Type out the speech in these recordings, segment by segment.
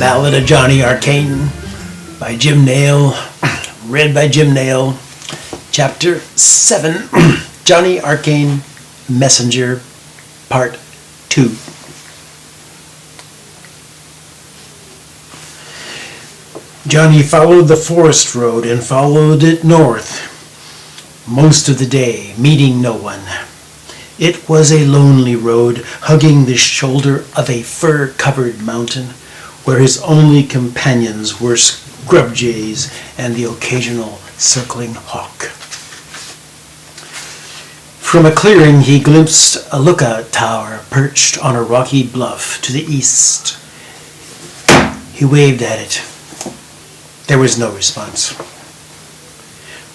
Ballad of Johnny Arcane by Jim Nail, read by Jim Nail. Chapter 7, Johnny Arcane, Messenger, Part 2. Johnny followed the forest road and followed it north most of the day, meeting no one. It was a lonely road, hugging the shoulder of a fir-covered mountain, where his only companions were scrub jays and the occasional circling hawk. From a clearing he glimpsed a lookout tower perched on a rocky bluff to the east. He waved at it. There was no response.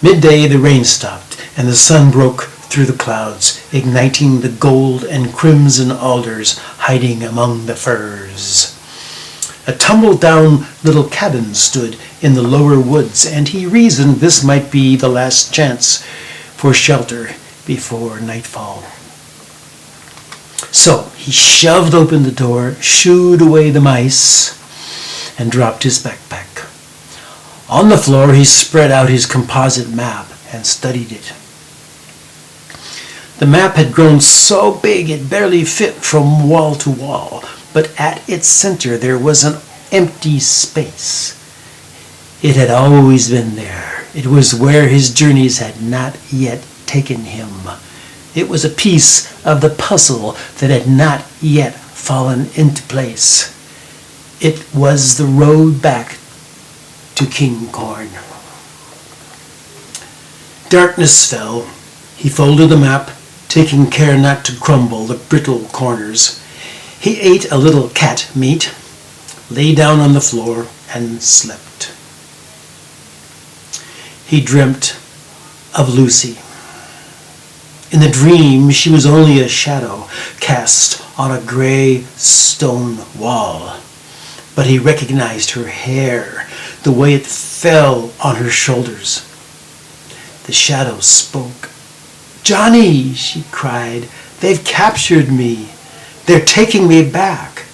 Midday the rain stopped and the sun broke through the clouds, igniting the gold and crimson alders hiding among the firs. A tumble-down little cabin stood in the lower woods, and he reasoned this might be the last chance for shelter before nightfall. So he shoved open the door, shooed away the mice, and dropped his backpack. On the floor he spread out his composite map and studied it. The map had grown so big it barely fit from wall to wall, but at its center there was an empty space. It had always been there. It was where his journeys had not yet taken him. It was a piece of the puzzle that had not yet fallen into place. It was the road back to King Corn. Darkness fell. He folded the map, taking care not to crumble the brittle corners. He ate a little cat meat, lay down on the floor, and slept. He dreamt of Lucy. In the dream, she was only a shadow cast on a gray stone wall. But he recognized her hair, the way it fell on her shoulders. The shadow spoke. "Johnny," she cried, "they've captured me. They're taking me back.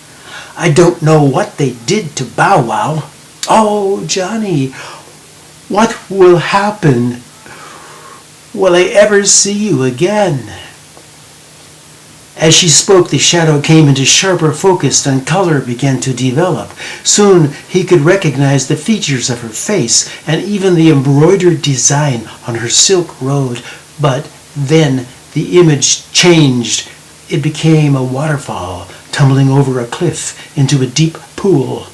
I don't know what they did to Bow Wow. Oh, Johnny, what will happen? Will I ever see you again?" As she spoke, the shadow came into sharper focus and color began to develop. Soon he could recognize the features of her face and even the embroidered design on her silk robe, but then the image changed. It became a waterfall tumbling over a cliff into a deep pool,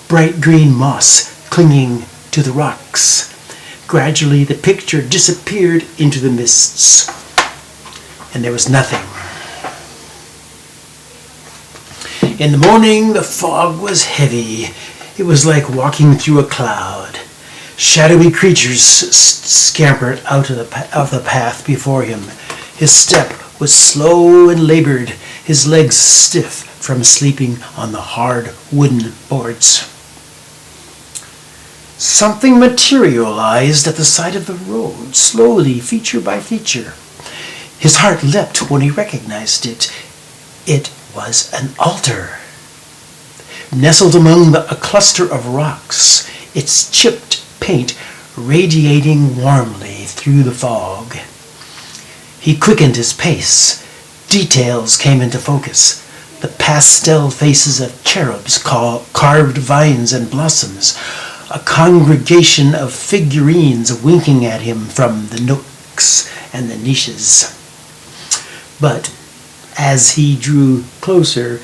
bright green moss clinging to the rocks. Gradually the picture disappeared into the mists, and there was nothing. In the morning the fog was heavy. It was like walking through a cloud. Shadowy creatures scampered out of the path before him. His step was slow and labored, his legs stiff from sleeping on the hard wooden boards. Something materialized at the side of the road, slowly, feature by feature. His heart leapt when he recognized it. It was an altar. Nestled among a cluster of rocks, its chipped paint radiating warmly through the fog. He quickened his pace. Details came into focus. The pastel faces of cherubs, carved vines and blossoms, a congregation of figurines winking at him from the nooks and the niches. But as he drew closer,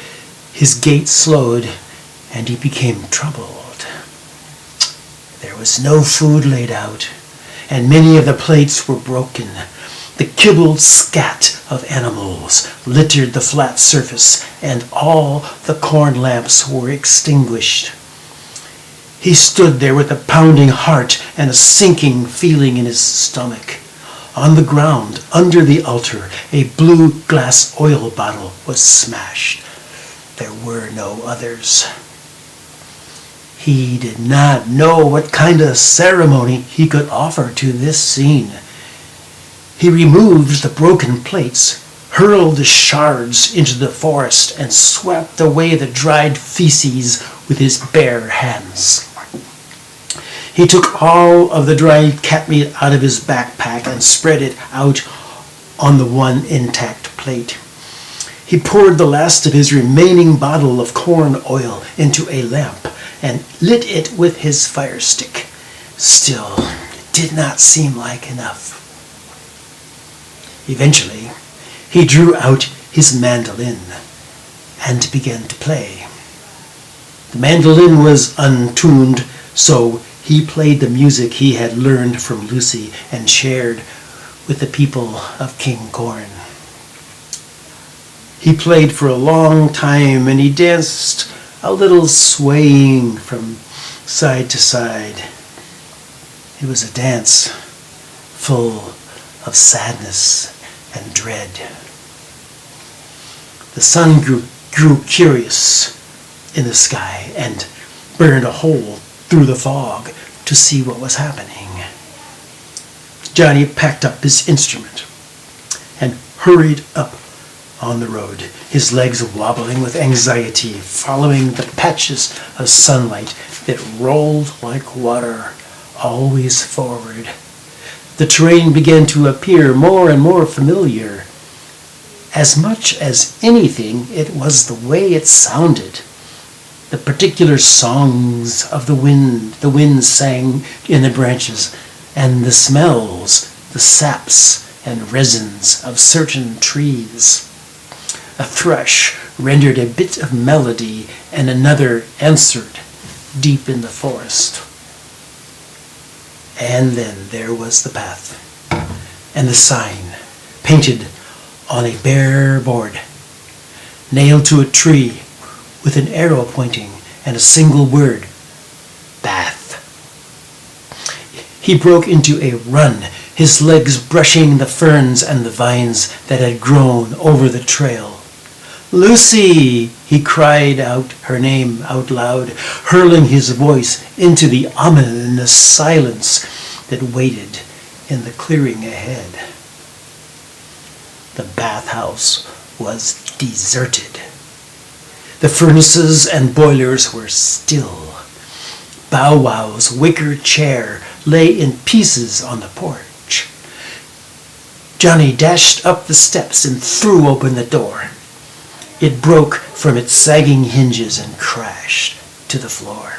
his gait slowed and he became troubled. There was no food laid out, and many of the plates were broken. The kibbled scat of animals littered the flat surface, and all the corn lamps were extinguished. He stood there with a pounding heart and a sinking feeling in his stomach. On the ground, under the altar, a blue glass oil bottle was smashed. There were no others. He did not know what kind of ceremony he could offer to this scene. He removed the broken plates, hurled the shards into the forest, and swept away the dried feces with his bare hands. He took all of the dried cat meat out of his backpack and spread it out on the one intact plate. He poured the last of his remaining bottle of corn oil into a lamp and lit it with his fire stick. Still, it did not seem like enough. Eventually, he drew out his mandolin and began to play. The mandolin was untuned, so he played the music he had learned from Lucy and shared with the people of King Corn. He played for a long time, and he danced a little, swaying from side to side. It was a dance full of sadness and dread. The sun grew curious in the sky and burned a hole through the fog to see what was happening. Johnny packed up his instrument and hurried up on the road, his legs wobbling with anxiety, following the patches of sunlight that rolled like water, always forward. The terrain began to appear more and more familiar. As much as anything, it was the way it sounded. The particular songs of the wind sang in the branches, and the smells, the saps and resins of certain trees. A thrush rendered a bit of melody, and another answered deep in the forest. And then there was the path, and the sign, painted on a bare board, nailed to a tree with an arrow pointing and a single word, bath. He broke into a run, his legs brushing the ferns and the vines that had grown over the trail. "Lucy!" he cried out her name out loud, hurling his voice into the ominous silence that waited in the clearing ahead. The bathhouse was deserted. The furnaces and boilers were still. Bow Wow's wicker chair lay in pieces on the porch. Johnny dashed up the steps and threw open the door. It broke from its sagging hinges and crashed to the floor.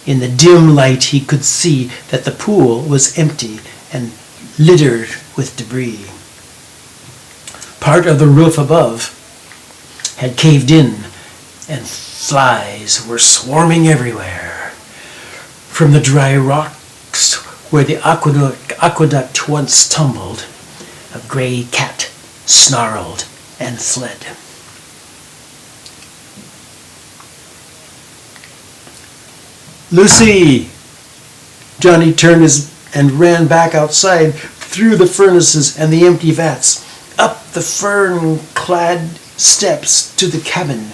In the dim light, he could see that the pool was empty and littered with debris. Part of the roof above had caved in, and flies were swarming everywhere. From the dry rocks where the aqueduct once tumbled, a gray cat snarled and fled. "Lucy!" Johnny turned and ran back outside, through the furnaces and the empty vats, up the fern-clad steps to the cabin.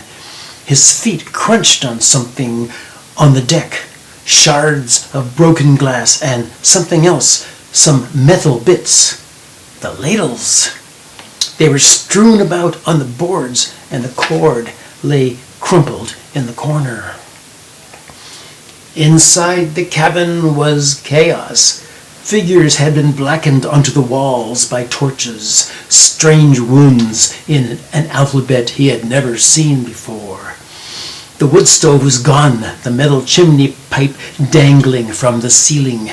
His feet crunched on something on the deck, shards of broken glass and something else, some metal bits. The ladles. They were strewn about on the boards, and the cord lay crumpled in the corner. Inside the cabin was chaos. Figures had been blackened onto the walls by torches, strange runes in an alphabet he had never seen before. The wood stove was gone, the metal chimney pipe dangling from the ceiling.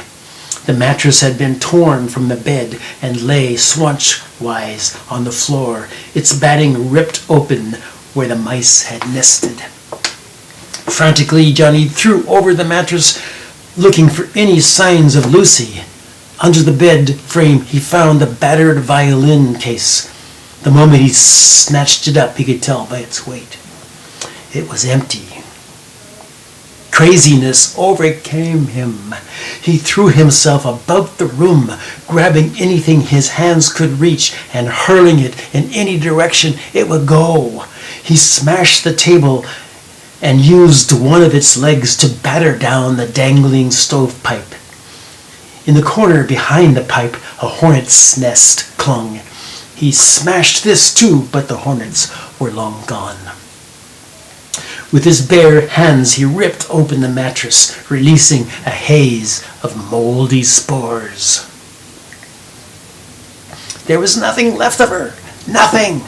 The mattress had been torn from the bed and lay swanch-wise on the floor, its batting ripped open where the mice had nested. Frantically, Johnny threw over the mattress, looking for any signs of Lucy. Under the bed frame, he found the battered violin case. The moment he snatched it up, he could tell by its weight. It was empty. Craziness overcame him. He threw himself about the room, grabbing anything his hands could reach and hurling it in any direction it would go. He smashed the table and used one of its legs to batter down the dangling stovepipe. In the corner behind the pipe, a hornet's nest clung. He smashed this too, but the hornets were long gone. With his bare hands, he ripped open the mattress, releasing a haze of moldy spores. There was nothing left of her. Nothing.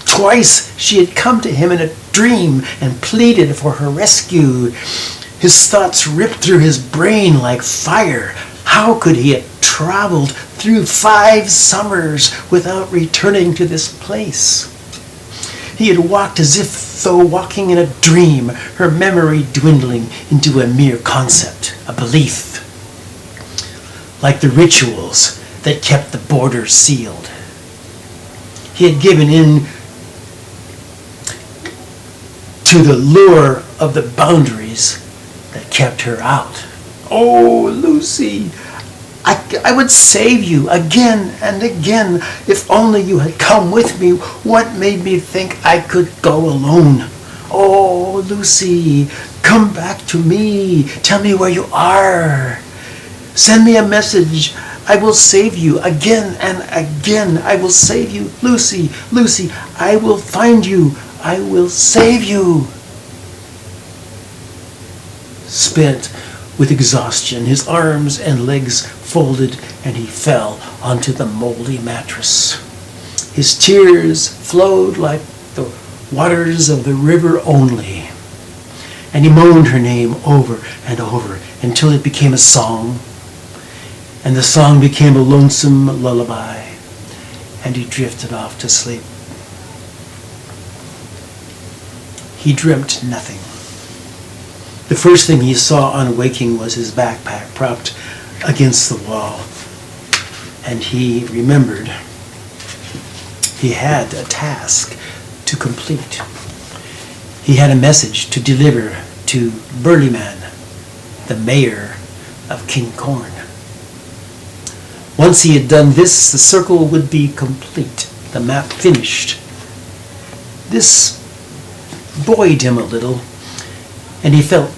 Twice she had come to him in a dream and pleaded for her rescue. His thoughts ripped through his brain like fire. How could he have traveled through 5 summers without returning to this place? He had walked as if though walking in a dream, her memory dwindling into a mere concept, a belief. Like the rituals that kept the border sealed. He had given in to the lure of the boundaries that kept her out. Oh, Lucy, I would save you again and again if only you had come with me. What made me think I could go alone? Oh, Lucy, come back to me. Tell me where you are. Send me a message. I will save you again and again. I will save you. Lucy, Lucy, I will find you. I will save you. Spent with exhaustion, his arms and legs folded, and he fell onto the moldy mattress. His tears flowed like the waters of the river only, and he moaned her name over and over until it became a song, and the song became a lonesome lullaby, and he drifted off to sleep. He dreamt nothing. The first thing he saw on waking was his backpack propped against the wall, and he remembered he had a task to complete. He had a message to deliver to Burlyman, the mayor of King Corn. Once he had done this, the circle would be complete, the map finished. This buoyed him a little, and he felt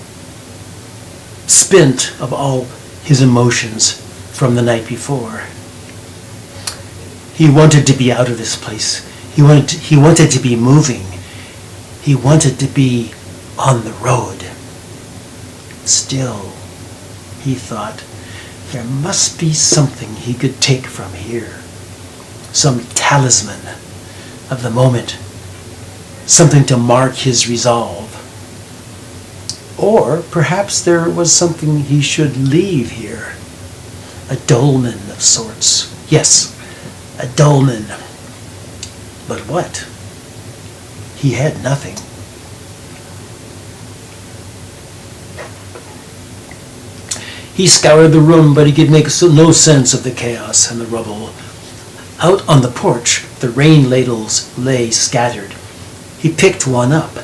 spent of all his emotions from the night before. He wanted to be out of this place. He wanted to be moving. He wanted to be on the road. Still, he thought, there must be something he could take from here. Some talisman of the moment. Something to mark his resolve. Or perhaps there was something he should leave here. A dolmen of sorts. Yes, a dolmen. But what? He had nothing. He scoured the room, but he could make no sense of the chaos and the rubble. Out on the porch, the rain ladles lay scattered. He picked one up.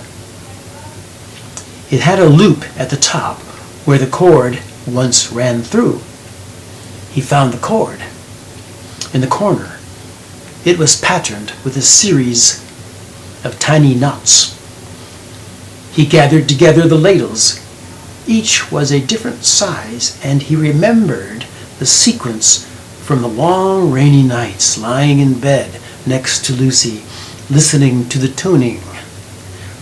It had a loop at the top where the cord once ran through. He found the cord in the corner. It was patterned with a series of tiny knots. He gathered together the ladles. Each was a different size, and he remembered the sequence from the long rainy nights lying in bed next to Lucy, listening to the tuning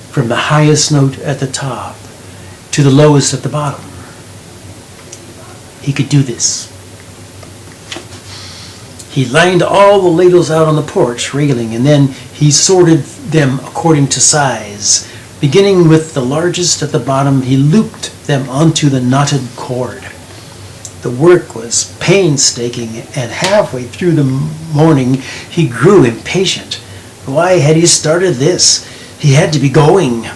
from the highest note at the top to the lowest at the bottom. He could do this. He lined all the ladles out on the porch railing, and then he sorted them according to size. Beginning with the largest at the bottom, he looped them onto the knotted cord. The work was painstaking, and halfway through the morning he grew impatient. Why had he started this? He had to be going.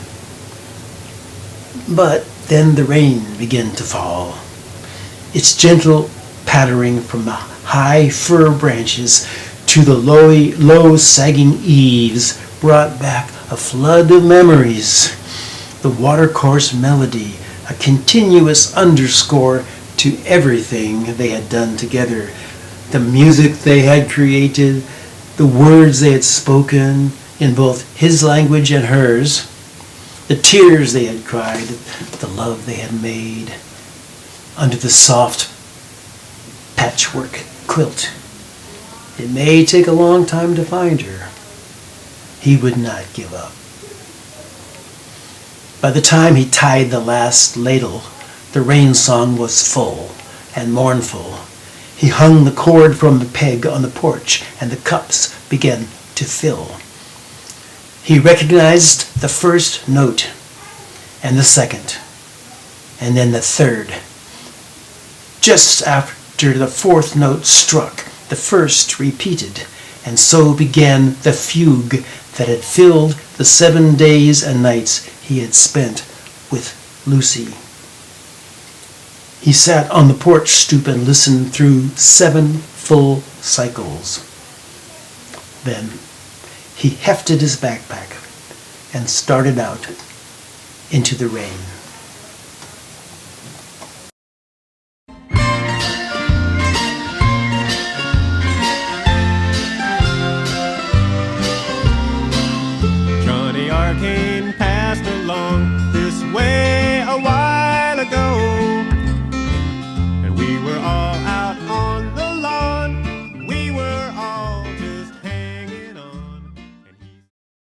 But then the rain began to fall. Its gentle pattering from the high fir branches to the low sagging eaves brought back a flood of memories. The watercourse melody, a continuous underscore to everything they had done together. The music they had created, the words they had spoken in both his language and hers, the tears they had cried, the love they had made under the soft patchwork quilt. It may take a long time to find her. He would not give up. By the time he tied the last ladle, the rain song was full and mournful. He hung the cord from the peg on the porch, and the cups began to fill. He recognized the first note, and the second, and then the third. Just after the fourth note struck, the first repeated, and so began the fugue that had filled the 7 days and nights he had spent with Lucy. He sat on the porch stoop and listened through 7 full cycles. Then he hefted his backpack and started out into the rain.